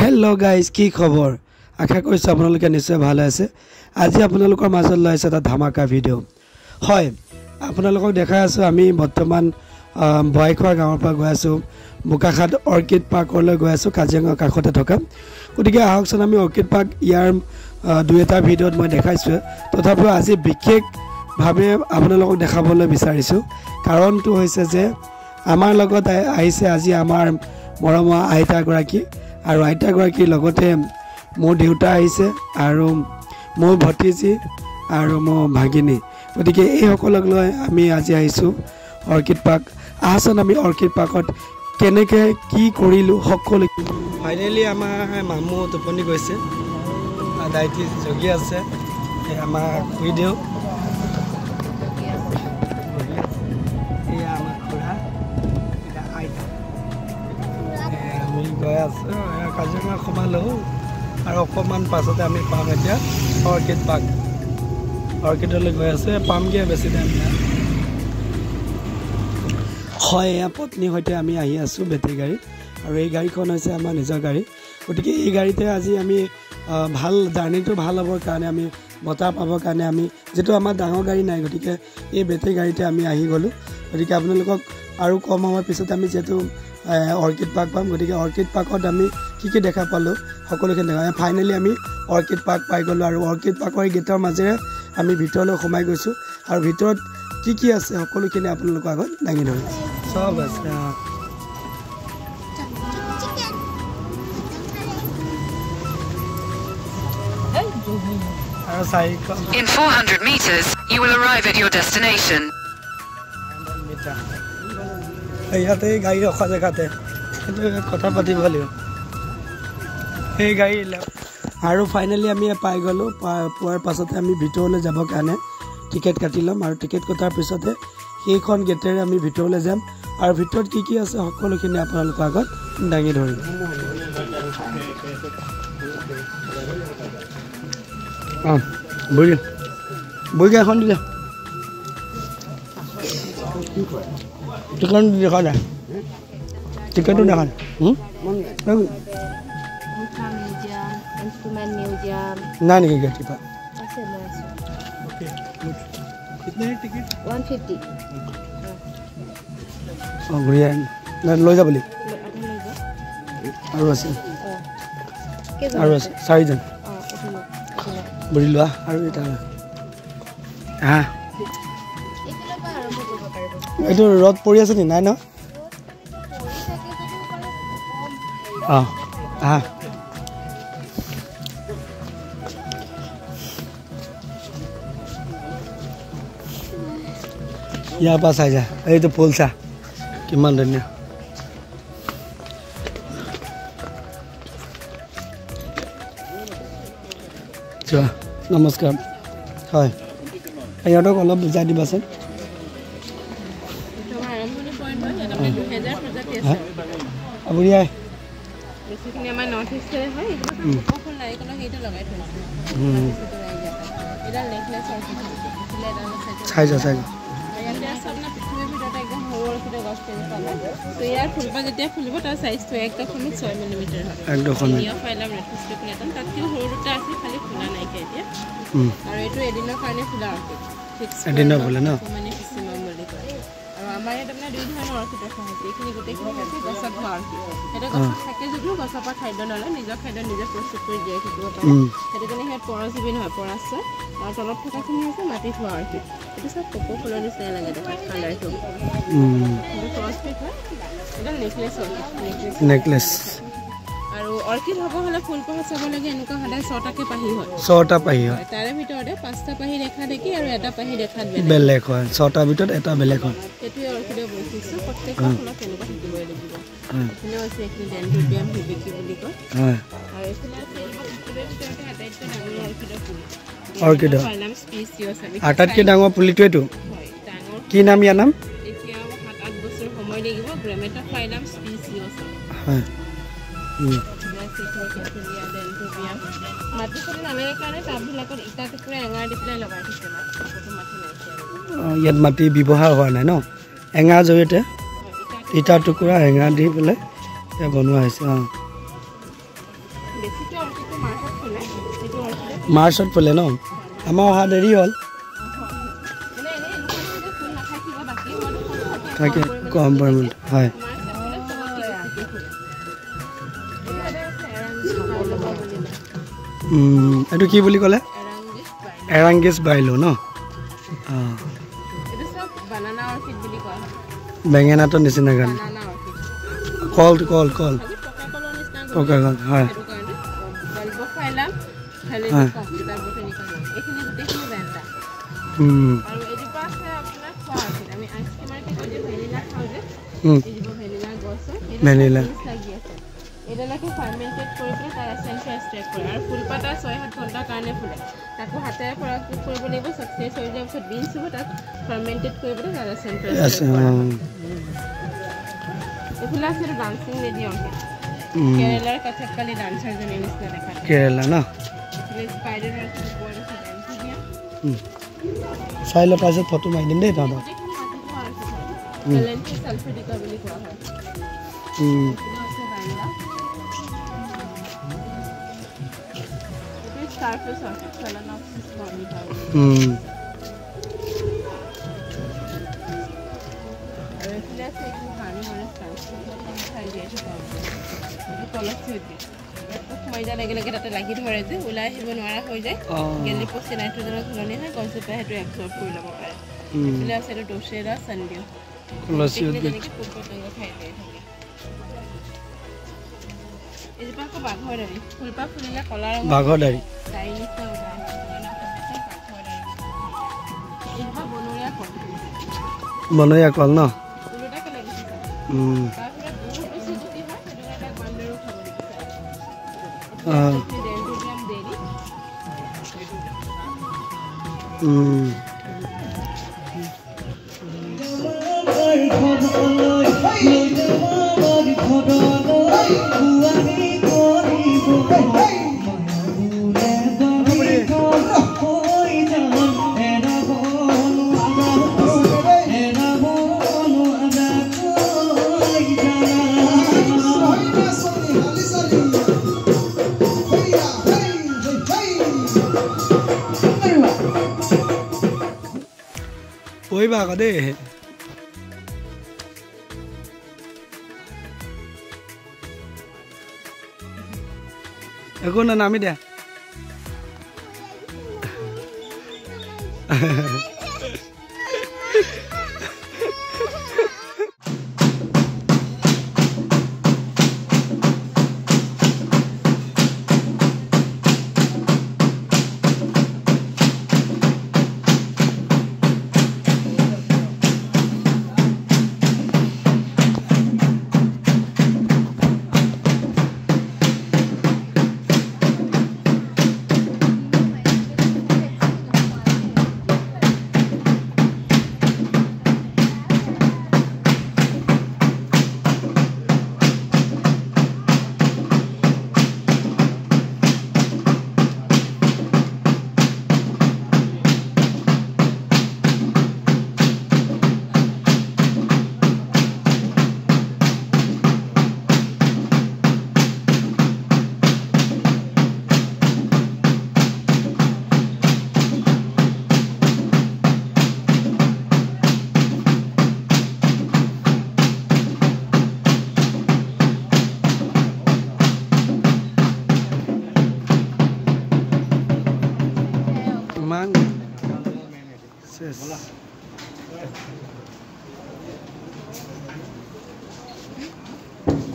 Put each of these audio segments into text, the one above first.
Hello guys की खबर आशा কৰিছো আপোনালোকে নিশ্চয় ভালে আছে আজি আপোনালোকৰ মাজত লৈ আছে এটা ধামাকা ভিডিও হয় আপোনালোকক দেখাই আছো আমি বৰ্তমান বয়খোৱা গাঁৱৰ পৰা গৈ আছো মুকাখাত অৰ্কিড পাৰ্কলৈ গৈ আছো কাজিৰঙা কাষতে থকা গতিকে আহকচোন আমি অৰ্কিড পাৰ্ক ইয়াৰ দুই এটা ভিডিওত মই দেখাইছো তথাপিও আজি বিশেষ ভাবে আপোনালোকক দেখাবলৈ বিচাৰিছো কাৰণটো হৈছে যে আমাৰ লগত আহিছে আজি আমাৰ মৰম আইতা গৰাকী আৰু আইতা গৰাকীৰ লগতে মোৰ দেউতা আহিছে আৰু মোৰ ভতিজী আৰু মোৰ ভাগিনী গতিকে এই সকলক লৈ আমি আজি আহিছো অৰ্কিড পাৰ্ক আহচোন আমি অৰ্কিড পাৰ্কত কেনেকৈ কি কৰিলো সকলো ফাইনালি আমাৰ মামু টোপনি গৈছে দাইটি জগি আছে আমাৰ শুই দিওঁ গৈ আছো কাজিৰঙা সোমালো আৰু অকণমান পাছতে আমি পাম এতিয়া অৰ্কিড পাৰ্ক অৰ্কিডলৈ গৈ আছে পামগৈ বেছি টাইম নাই হয় এয়া পত্নীৰ সৈতে আমি আহি আছোঁ বেটেৰী গাড়ীত আৰু এই গাড়ীখন হৈছে আমাৰ নিজৰ গাড়ী গতিকে এই গাড়ীতে আজি আমি ভাল জাৰ্ণিটো ভাল হ'বৰ কাৰণে আমি বতাহ পাবৰ কাৰণে আমি যিটো আমাৰ ডাঙৰ গাড়ী নাই গতিকে এই বেটেৰী গাড়ীতে আমি আহি গ'লোঁ গতিকে আপোনালোকক আৰু কম সময় পিছত আমি যিহেতু অৰ্কিড পাৰ্ক পাম গতিকে অৰ্কিড পাৰ্কত আমি কি দেখা পালোঁ সকলোখিনি দেখা ফাইনেলি আমি অৰ্কিড পাৰ্ক পাই গ'লোঁ আৰু অৰ্কিড পাৰ্কৰ এই গেটৰ মাজেৰে আমি ভিতৰলৈ সোমাই গৈছোঁ আৰু ভিতৰত কি আছে সকলোখিনি আপোনালোকৰ আগত দাঙি ধৰিছোঁ চব আছে In 400 meters, you will arrive at your destination. ইয়াতে গাড়ী ৰখা জেগাতে কিন্তু কথা পাতিব লাগিব সেই গাড়ী আৰু ফাইনেলি আমি পাই গ'লোঁ পোৱাৰ পাছতে আমি ভিতৰলৈ যাবৰ কাৰণে টিকেট কাটি ল'ম আৰু টিকেট কটাৰ পিছতে সেইখন গেটেৰে আমি ভিতৰলৈ যাম আৰু ভিতৰত কি আছে সকলোখিনি আপোনালোকৰ আগত দাঙি ধৰিম বহি এখন দিলে টিকেট দেখা যায় টিকেটটো দেখা নাই নেকি গেট কিবা ঘূৰিয়াই লৈ যাবলৈ আৰু আছে চাৰিজন বুঢ়ী লোৱা আৰু এটা হা এইটো ৰদ পৰি আছে নি নাই ন হা ইয়াৰ পৰা চাই যা এইটো ফুল চা কিমান ধুনীয়া যোৱা নমস্কাৰ হয় ইহঁতক অলপ বুজাই দিবাচোন আপুনি বেসিক্যালি আমার নর্থ ইস্টে হয় এটা কোকো নাই কোন হেটা লাগাই থৈছে এটা নেকলেস আছে সাইজ আছে এটা সব না পৃথিবীর ভিতরটা একদম হোল করে গছ পেয়ে পাবে তো ইয়ার ফুলপা যেতিয়া ফুলিব তার সাইজ তো 1.6 মিলিমিটার হয় 1.6 নিয়া ফাইলাম রেট্রোস্পেক্ট প্লেটন তাতকে সৰুটা আছে খালি ফুলা নাই এতিয়া আৰু এটো এদিনৰ কাৰণে ফুলা আছে এদিনৰ ফুলে ন মানে কিছিমাম বুলি কয় আৰু আমাৰ এটা মানে দুই ধৰণৰ অৰ্কিড আছে এইখিনি গোটেইখিনি আছে গছত হোৱা অৰ্কিড এটা গছত থাকে যদিও গছৰ পৰা খাদ্য নলয় নিজৰ খাদ্য নিজে প্ৰস্তুত কৰি দিয়ে থাকিব পাৰে সেইটো কাৰণে সেই পৰজীৱী নহয় পৰাশ্চ আৰু তলত থকাখিনি আছে মাটিত হোৱা অৰ্কিড এইটো চব কোকো ফুলৰ নিচিনা লাগে দেখাত কালাৰটো এইটো ক্ৰছপিট হয় এটা নেকলেছ অৰ্কিড নেকলেছ আৰু অৰ্কিড হ'ব হলে ফুলপাহ চাব লাগে এনেকুৱা সদায় 6টাকে পাহি হয় 6টা পাহি হয় তাৰে ভিতৰতে 5টা পাহি দেখা দেখি আৰু এটা পাহি দেখাত বেলেগ হয় 6টাৰ ভিতৰত এটা বেলেগ হয় এটো অৰ্কিডৰ বৈশিষ্ট্য প্ৰত্যেকটা ফুলত তেনেকুৱা থাকিবই লাগিব এখানে আছে একনি ডেন্ড্ৰোবিয়াম হিবিকি বুলি কয় আৰু এখানে আছে অৰ্কিডৰ ভিতৰতে আটাইতকৈ ডাঙৰ অৰ্কিডৰ ফুল অৰ্কিডৰ ফাইলাম স্পিচিয়াছ আটাইতকৈ ডাঙৰ পুলিটো এইটো হয় ডাঙৰ কি নাম ইয়াৰ নাম এতিয়া 7-8 বছৰ সময় লাগিব গ্ৰামেটা ফাইলাম স্পিচিয়াছ হয় মাটি কৰি নালাগে কাৰণে টাববিলাকত ইটা টুকুৰা এঙাৰ দি পেলাই লগাই থৈছে মাটি নাই ইয়াত মাটি ব্যৱহাৰ হোৱা নাই ন এঙাৰ জৰিয়তে ইটা টুকুৰা হেঙা দি পেলাই বনোৱা হৈছে বেছিকৈ অৰ্কিডটো মাৰ্চত ফুলে এইটো অৰ্কিড মাৰ্চত ফুলে ন আমাৰ অহা দেৰি হ'ল মানে এনেই এনেকুৱা ফুল নাথাকিব বাকী থাকে কম পৰিমাণে হয় এইটো কি বুলি ক'লে এৰাংগিছ বাইলো ন বেঙেনাটো নিচিনা গান কল কল কল পকা কল হয় ভেনিলা এডালকে ফাৰ্মেন্টেড কৰি পেলাই তাৰ এসেন্সটো এক্সট্ৰেক্ট কৰে আৰু ফুলপাতা 6-7 ঘণ্টাৰ কাৰণে ফুলে তাকো হাতেৰে প্ৰয়োগ কৰিব লাগিব সাকসেস হৈ যোৱাৰ পিছত বিনছ হ'ব তাক ফাৰ্মেন্টেড কৰি পেলাই তাৰ এসেন্সটো এক্সট্ৰেক্ট কৰে এইফালে আছে ডান্সিং লেডি অৰ্কিড কেৰেলাৰ কথকলি ডান্সাৰ জনী নিচিনা দেখা কেৰেলা ন স্পাইডাৰ অৰ্কিড ওপৰত আছে এন্থিবিয়া চাইলে পাছত ফটো মাৰি দিম দেই দাদা এলেন্থি সালফেডিকা বুলি কোৱা হয় Starfish orchid, Phalaenopsis bonita. Let's say you honey or a starfish. মইজা লাগে লাগে তাতে লাগি ধৰে যে ওলাই আহিব নোৱাৰা হৈ যায় গেলি পচি নাইট্ৰজেনৰ ধৰণে হয় কনচেপ্ট হেতু এবজৰ্ব কৰি ল'ব পাৰে এফালে আছে ডোছেৰা সানডিও তুলসী উদ্ভিদ খাই দিয়ে এজোপা আকৌ বাঘৰ দাৰি ফুলপা ফুলিলে কলা ৰঙৰ বাঘৰ দাৰি চাইনিজ না এজোপা বনৰীয়া কল ন ফুলটা কেলে লাগিছে তাৰপিছত বহুত বেছি গুটি হয় সেইটো এটা বান্দৰো খাব লাগিব ডেন্ড্ৰোবিয়াম দেৰি পঢ়িবা আকৌ দেই একো না নামি দিয়া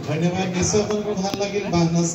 ধন্যবাদ নিশ্চয় আপোনালোকৰ ভাল লাগিল বাহনাচ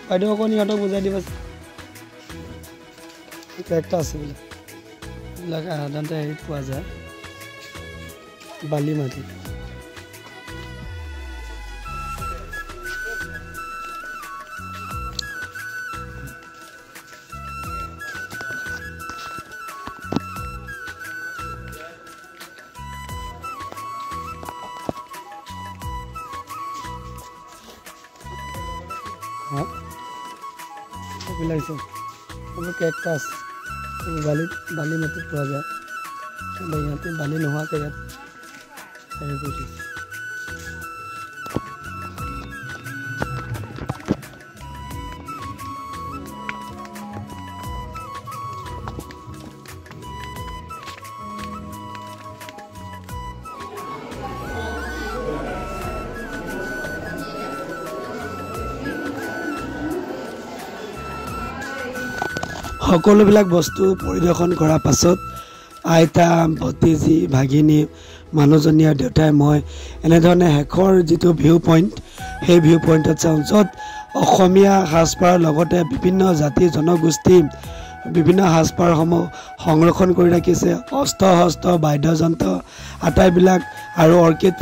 বাইদেউ অকণ ইহঁতক বুজাই দিবাচোন কেকটাছ এইবিলাক সাধাৰণতে হেৰিত পোৱা যায় বালি মাটি এইবিলাক কেকটাছ বালি মাটিত পোৱা যায় ইয়াতে বালি নোহোৱাকৈ ইয়াত হেৰি কৰি দিছে সকলোবিলাক বস্তু পৰিদৰ্শন কৰাৰ পাছত আইতা ভতিজী ভাগিনী মানুহজনী আৰু দেউতাই মই এনেধৰণে শেষৰ যিটো ভিউ পইণ্ট সেই ভিউ পইণ্টত চাওঁ য'ত অসমীয়া সাজপাৰৰ লগতে বিভিন্ন জাতি জনগোষ্ঠী বিভিন্ন সাজপাৰসমূহ সংৰক্ষণ কৰি ৰাখিছে অস্ত্ৰ শস্ত্ৰ বাদ্যযন্ত্ৰ আটাইবিলাক আৰু অৰ্কিড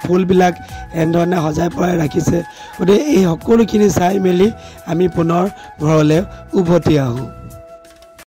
ফুলবিলাক এনেধৰণে সজাই পৰাই ৰাখিছে গতিকে এই সকলোখিনি চাই মেলি আমি পুনৰ ঘৰলৈ উভতি আহোঁ